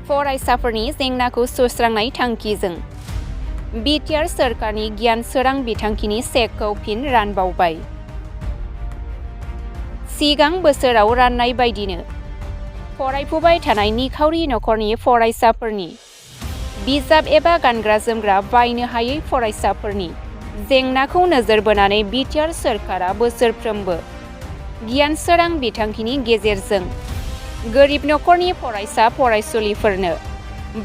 फरायसाफोरनि जेंनाखौ सुस्रांनाय थांखिजों बिटिआर सरखारनि गियान सोरां बिथांखिनि चेकखौ फिन रानबावबाय। सिगां बोसोराव राननाय बायदिनो फरायफुबाय थानाय निखावरि नखरनि फरायसाफोरनि बिजाब एबा गानग्रा जोमग्रा बायनो हायै फरायसाफोरनि जेंनाखौ नोजोर बोनानै बिटिआर सरखारा बोसोरफ्रोमबो गियान सोरां बिथांखिनि गेजेरजों गोरिब नखरनि फरायसा फरायसुलिफोरनो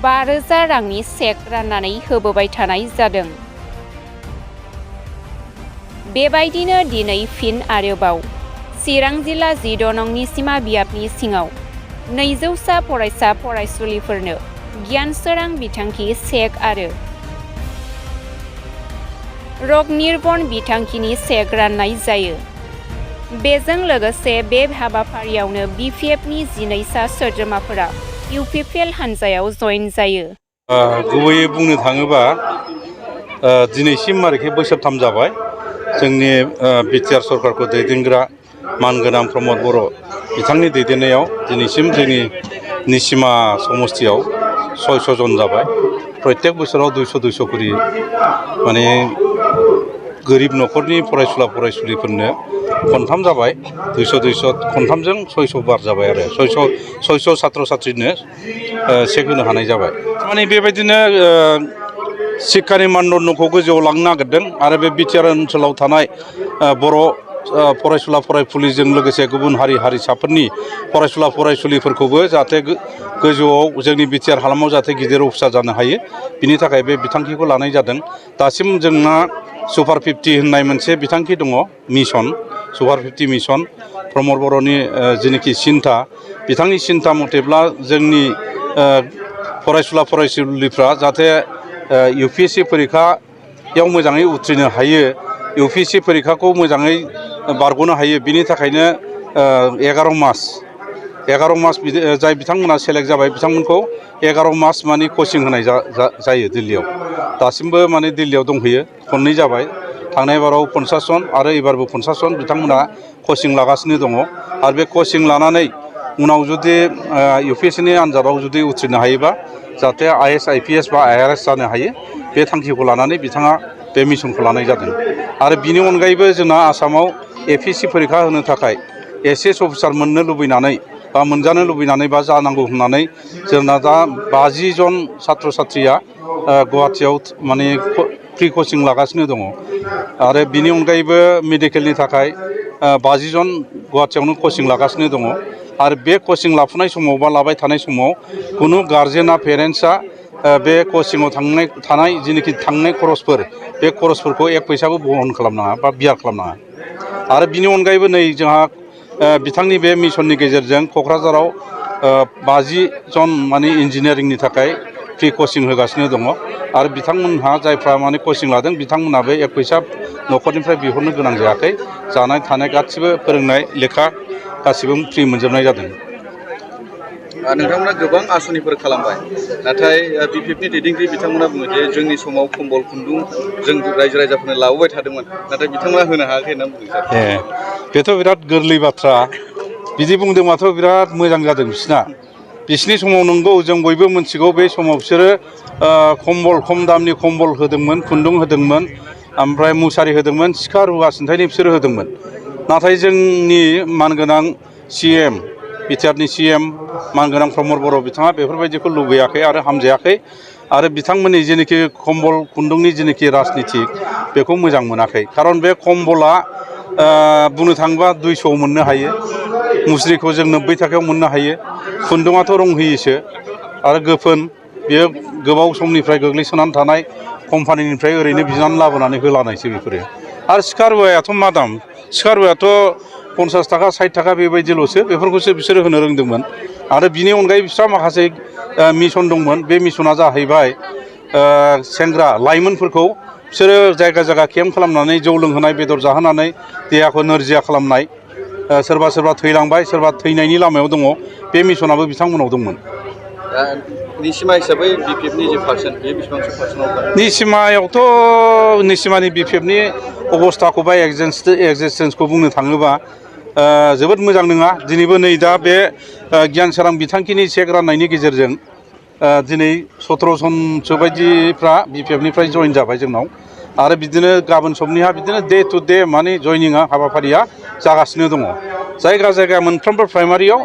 5,000 रांनि चेक राननानै होबोबाय थानाय जादों। बेबायदिनो दिनै फिन आरोबाव चिरां जिल्ला 10 नं निसिमा बियाबनि सिङाव 200सा फरायसा फरायसुलिफोरनो गियान सोरां बिथांखि चेक आरो रग निर्बन बिथांखिनि चेक राननाय जायो। बेजों लोगोसे बे हाबाफारियावनो बिपिएफनि 12सा सोद्रोमाफोरा UPPL हान्जायाव जइन जायो। गुबैयै बुंनो थाङोबा दिनैसिम आरोखि बोसोरथाम जाबाय जोंनि बिटिआर सरकारखौ दैदेनग्रा मानगोनां प्रमद बर' बिथांनि दैदेननायाव दिनैसिम जोंनि निसिमा समस्तियाव 600 जन जाबाय। प्रत्येक बोसोराव 200 करि माने गोरिब नखरनि फरायसुला फरायसुलिफोरनो खनथाम जाबाय 200 खनथामजों 600 बार जाबाय आरो 600 सात्र सात्रिनो चेक होनो हानाय जाबाय। माने बेबायदिनो शिक्षानि मानदण्डखौ गोजौआव लांनो नागिरदों आरो बे बिटिआर ओनसोलाव थानाय बर' फरायसुला फरायसुलिजों लोगोसे गुबुन हारि हारिसाफोरनि फरायसुला फरायसुलिफोरखौबो जाहाथे गोजौआव जोंनि बिटिआर हालामाव जाहाथे गिदिर अफिसार जानो हायो बिनि थाखाय बे बिथांखिखौ लानाय जादों। दासिम जोंना सुपार 50 होननाय मोनसे बिथांखि दङ मिशन सुपार 50 मिशन प्रमद बर'नि जेनोखि सिन्था बिथांनि सिन्था मथेब्ला जोंनि फरायसुला फरायसुलिफ्रा जाहाथे UPSC परिखायाव मोजाङै उथ्रिनो हायो UPSC परिखाखौ मोजाङै बारग'नो हायो बिनि थाखायनो 11 मास जाय बिथांमोना सेलेक्ट जाबाय बिथांमोनखौ 11 मास माने कचिं होनाय जायो दिल्लीयाव। दासिमबो माने दिल्लीयाव दंहैयो खननै जाबाय थांनाय बाराव 50 जन आरो एबारबो 50 जन बिथांमोना कचिं लागासिनो दङ आरो बे कचिं लानानै उनाव जुदि UPSCनि आन्जादाव जुदि उथ्रिनो हायोबा जाहाथे IAS IPS बा IRS जानो हायो बे थांखिखौ लानानै बिथाङा बे मिशनखौ लानाय जादों। आरो बिनि अनगायैबो जोंना आसामाव APSC परिखा होनो थाखाय SS अफिसार मोननो लुबैनानै बा मोनजानो लुबैनानै बा जानांगौ होननानै जोंना दा 50 जन सात्र सात्रिया गुवाहाटियाव माने फ्रि कचिं लागासिनो दङ आरो बिनि अनगायैबो मेडिकेलनि थाखाय 50 जन गुवाहाटियावनो कचिं लागासिनो दङ आरो बे कचिं लाफुनाय समाव बा लाबाय थानाय समाव खुनु गार्जेना पेरेन्टसा बे कचिंआव थानाय जेनोखि थांनाय खरसफोर बे खरसफोरखौ 1 फैसाबो बहन खालामनाङा बा बियार खालामनाङा। आरो बिनि अनगायैबो नै जोंहा बिथांनि बे मिशननि गेजेरजों क'क्राझाराव 50 जन माने इन्जिनियारिंनि थाखाय फ्रि कचिं होगासिनो दङ आरो बिथांमोनहा जायफ्रा माने कचिं लादों बिथांमोनहाबो 1 फैसा न'खरनिफ्राय बिहरनो गोनां जायाखै जानाय थानाय गासिबो फोरोंनाय लेखा गासिबो फ्रि मोनजोबनाय जादों। नोंथांमोना गोबां आसनिफोर खालामबाय नाथाय बिपिएफनि दैदेनगिरि बिथांमोना बुङो जे जोंनि समाव कम्बल खुन्दुं जों रायजो राजाफोरनो लाबोबाय थादोंमोन नाथाय बिथांमोना होनो हायाखै होनना बुंदों सार। बेथ' बिराद गोरलै बाथ्रा बिदि बुंदोंबाथ' बिराद मोजां जादों बिसिनि समाव नंगौ जों बयबो मिथिगौ बे समाव बिसोरो खम दामनि कम्बल होदोंमोन खुन्दुं होदोंमोन ओमफ्राय मुसारि होदोंमोन सिखा रुवा सिन्थायनि बिसोरो होदोंमोन। नाथाय जोंनि मानगोनां CM बिटिआरनि CM मानगोनां प्रमद बर' बिथाङा बेफोरबायदिखौ लुबैयाखै आरो हामजायाखै आरो बिथांमोननि जेनोखि कम्बल खुन्दुंनि जेनोखि राजनिति बेखौ मोजां मोनाखै। खारन बे कम्बला बुंनो थाङोबा 200 मोननो हायो मुस्रिखौ जों 90 थाखायाव मोननो हायो खुन्दुङाथ' रं होयोसो आरो गोफोन बेयो गोबाव समनिफ्राय गोग्लैसोनानै थानाय कम्पानिनिफ्राय ओरैनो बिनानै लाबोनानै होलानायसो बेफोरो। आरो सिखा रुवायाथ' मा दाम सिखा रुवायाथ' 50 थाखा 60 थाखा बेबायदिल'सो बेफोरखौसो बिसोरो होनो रोंदोंमोन। आरो बिनि अनगायै बिस्रा माखासे मिशन दंमोन बे मिशना जाहैबाय सेंग्रा लाइमोनफोरखौ बिसोरो जायगा जायगा केम्प खालामनानै जौ लोंहोनाय बेदर जाहोनानै देहाखौ नोरजिया खालामनाय सोरबा थैलांबाय सोरबा थैनायनि लामायाव दङ बे मिशनाबो बिथांमोनाव दंमोन। निसिमा हिसाबै बिपिएफनि जे पार्सेन्ट बे बेसेबांसो पार्सेन्टआव दं? निसिमायावथ' निसिमानि बिपिएफनि अबस्थाखौ बा एक्जिस्टेन्सखौ बुंनो थाङोबा जोबोद मोजां नङा दिनैबो नै दा बे गियान सोरां बिथांखिनि चेक राननायनि गेजेरजों दिनै 17 जनसो बायदिफ्रा BPF जयेन जाबाय जोंनाव आरो बिदिनो गाबोन समनिहा बिदिनो डे टु डे माने जयनिंआ हाबाफारिया जागासिनो दङ जायगा जायगा मोनफ्रोमबो प्राइमारियाव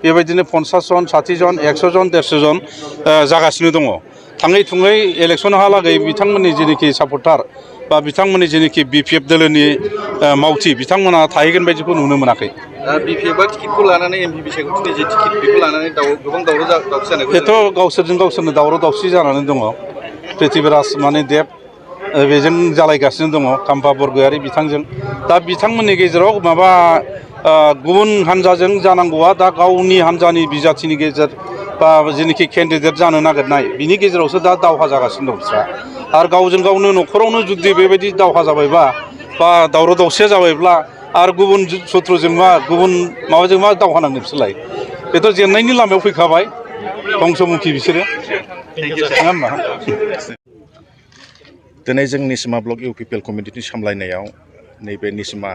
बेबायदिनो 50 जन 60 जन 100 जन 150 जन जागासिनो दङ थाङै थुङै इलेक्सनहालागै बिथांमोननि जेनोखि सापर्टार बा बिथांमोननि जेनोखि BPF दोलोनि मावथि बिथांमोना थाहैगोन बायदिखौ नुनो मोनाखै BPF टिकेटखौ लानानै MP बिसायख'थिनि जे टिकेट बेखौ लानानै गोबां दावराव-दावसि जानायखौ बेथ' गावसोरनो दावराव-दावसि जानानै दङ पृथ्वीराज माने देब बेजों जालायगासिनो दङ खाम्फा बरगयारि बिथांजों दा बिथांमोननि गेजेराव माबा गुबुन हान्जाजों जानांगौआ दा गावनि हान्जानि बिजाथिनि गेजेर बा जेनोखि केन्डिडेट जानो नागिरनाय बिनि गेजेरावसो दा दावहा जागासिनो दं बिस्रा आरो गावजों गावनो न'खरावनो जुदि बेबायदि दावहा जाबायबा बा दावराव दावसिया जाबायब्ला आरो गुबुन शत्रुजों मा गुबुन माबाजों मा दावहा नांनो बिसोरलाय बेथ' जेननायनि लामायाव फैखाबाय धंसमुखि बिसोरो नङा होमबा दिनै जों निसिमा ब्लक UPPL कमिटिनि सामलायनायाव नैबे निसिमा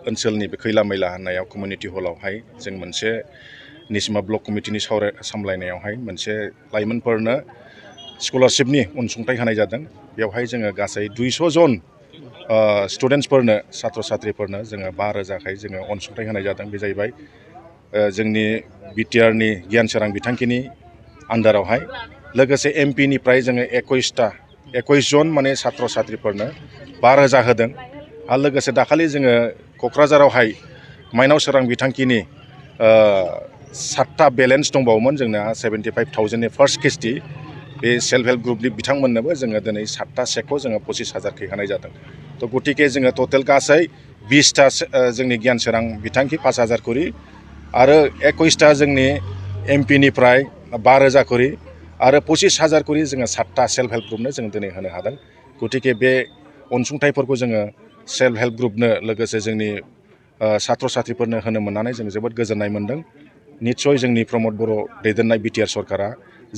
ओनसोलनि बे खैला मैला होननायाव कमिउनिटि हलावहाय जों मोनसे निसिमा ब्लक कमिटिनि सामलायनायावहाय मोनसे लाइमोनफोरनो स्कलारशिपनि अनसुंथाइ होनाय जादों बेवहाय जोङो गासै 200 जन स्टुडेन्टसफोरनो छात्र छात्रीफोरनो जोङो 5,000 जोङो अनसुंथाइ होनाय जादों बे जाहैबाय जोंनि BTRनि गियान सोरां बिथांखिनि आन्दारावहाय लोगोसे MPनिफ्राय जोङो 21 जन माने छात्र छात्रीफोरनो 5,000 होदों आरो लोगोसे दाखालि जोङो क'क्राझारावहाय माइनाव सोरां बिथांखिनि 7टा बेलेन्स दंबावोमोन जोंना 75,000नि फार्स्ट किस्ति बे सेल्फ हेल्प ग्रुपनि बिथांमोननोबो जोङो दिनै 7टा चेकखौ जोङो 25,000 होनाय जादों थ' गतिके जोङो टटेल गासै 20टा जोंनि गियान सोरां बिथांखि 5,000 करि आरो 21टा जोंनि MPनिफ्राय 12,000 करि आरो 25,000 करि जोङो 7टा सेल्फ हेल्प ग्रुपनो जों दिनै होनो हादों गतिके बे अनसुंथाइफोरखौ जोङो सेल्फ हेल्प ग्रुपनो लोगोसे जोंनि छात्र छात्रीफोरनो होनो मोननानै जों जोबोद गोजोननाय मोनदों निस्सय जोंनि प्रमद बर' दैदेननाय BTR सरकारा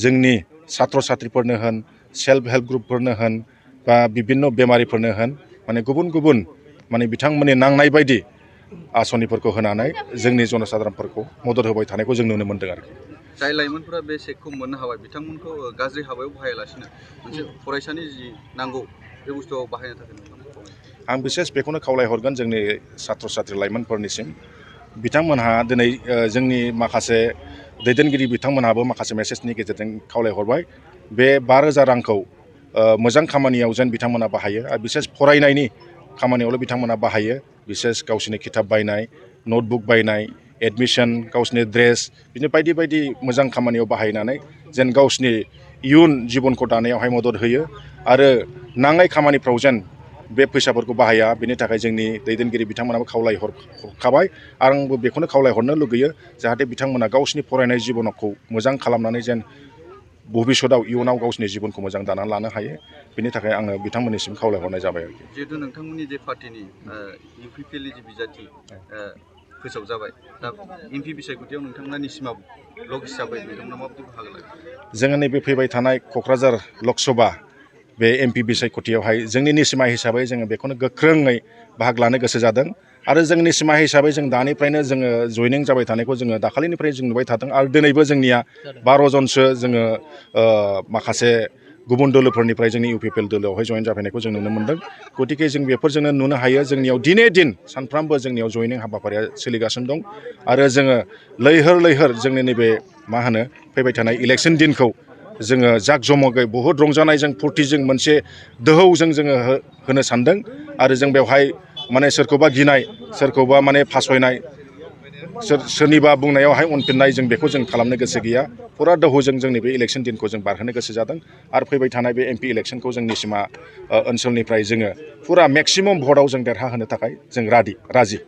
जोंनि छात्र छात्रीफोरनो होन सेल्फ हेल्प ग्रुपफोरनो होन बा बिभिन्न बेमारिफोरनो होन माने गुबुन गुबुन माने बिथांमोननि नांनाय बायदि आसनिफोरखौ होनानै जोंनि जनसाधारनफोरखौ मदद होबाय थानायखौ जों नुनो मोनदों आरोखि जाय लाइमोनफोरा बे चेकखौ मोननो हाबाय बिथांमोनखौ गाज्रि हाबायाव बाहायालासिनो मोनसे फरायसानि जि नांगौ बे बुस्थुआव बाहायनो थाखाय आं बिसेस बेखौनो खावलायहरगोन जोंनि छात्र छात्री लाइमोनफोरनिसिम बिथांमोनहा दिनै जोंनि माखासे दैदेनगिरि बिथांमोनहाबो माखासे मेसेजनि गेजेरजों खावलायहरबाय बे 5,000 रांखौ मोजां खामानियाव जेन बिथांमोना बाहायो आरो बिसेस फरायनायनि खामानियावल' बिथांमोना बाहायो बिसेस गावसोरनि खिताब बायनाय नटबुक बायनाय एडमिसन गावसोरनि ड्रेस बिदिनो बायदि बायदि मोजां खामानियाव बाहायनानै जेन गावसोरनि इयुन जिबनखौ दानायावहाय मदद होयो आरो नाङै खामानिफ्राव जेन बे फैसाफोरखौ बाहाया बेनि थाखाय जोंनि दैदेनगिरि बिथांमोनाबो खावलायहरखाबाय आंबो बेखौनो खावलायहरनो लुगैयो जाहाथे बिथांमोना गावसोरनि फरायनाय जिबनखौ मोजां खालामनानै जेन भबिष्यतआव इयुनाव गावसोरनि जिबनखौ मोजां दानानै लानो हायो बेनि थाखाय आङो बिथांमोननिसिम खावलायहरनाय जाबाय आरोखि जिहेतु नोंथांमोननि जे पार्टिनि UPPLनि जे बिजाथि फोसावजाबाय दा MP बिसायख'थियाव नोंथांमोना निसिमा ब्लक हिसाबै नोंथांमोना माबायदि बाहागो लागोन जोङो नैबे फैबाय थानाय क'क्राझार लकसभा बे MP बिसायख'थियावहाय जोंनि निसिमा हिसाबै जोङो बेखौनो गोख्रोङै बाहागो लानो गोसो जादों आरो जोंनि निसिमा हिसाबै जों दानिफ्रायनो जोङो जयनिं जाबाय थानायखौ जोङो दाखालिनिफ्राय जों नुबाय थादों आरो दिनैबो जोंनिया 12 जनसो जोङो माखासे गुबुन दोलोफोरनिफ्राय जोंनि UPPL दोलोआवहाय जयेन जाफैनायखौ जों नुनो मोनदों गतिके जों बेफोरजोंनो नुनो हायो जोंनियाव दिने दिन सानफ्रामबो जोंनियाव जयनिं हाबाफारिया सोलिगासिनो दं आरो जोङो लैहोर लैहोर जोंनि नैबे मा होनो फैबाय थानाय इलेक्सन दिनखौ जोङो जाक जमगै बहुद रंजानायजों फुर्तिजों मोनसे दोहौजों जोङो होनो सानदों आरो जों बेवहाय माने सोरखौबा गिनाय सोरखौबा माने फासयनाय सोरनिबा बुंनायावहाय उनफिननाय जों बेखौ जों खालामनो गोसो गैया फुरा दोहौजों जोंनि बे इलेक्सन दिनखौ जों बारहोनो गोसो जादों आरो फैबाय थानाय बे MP इलेक्सनखौ जों निसिमा ओनसोलनिफ्राय जोङो फुरा मेक्सिमाम भटआव जों देरहाहोनो थाखाय जों राजि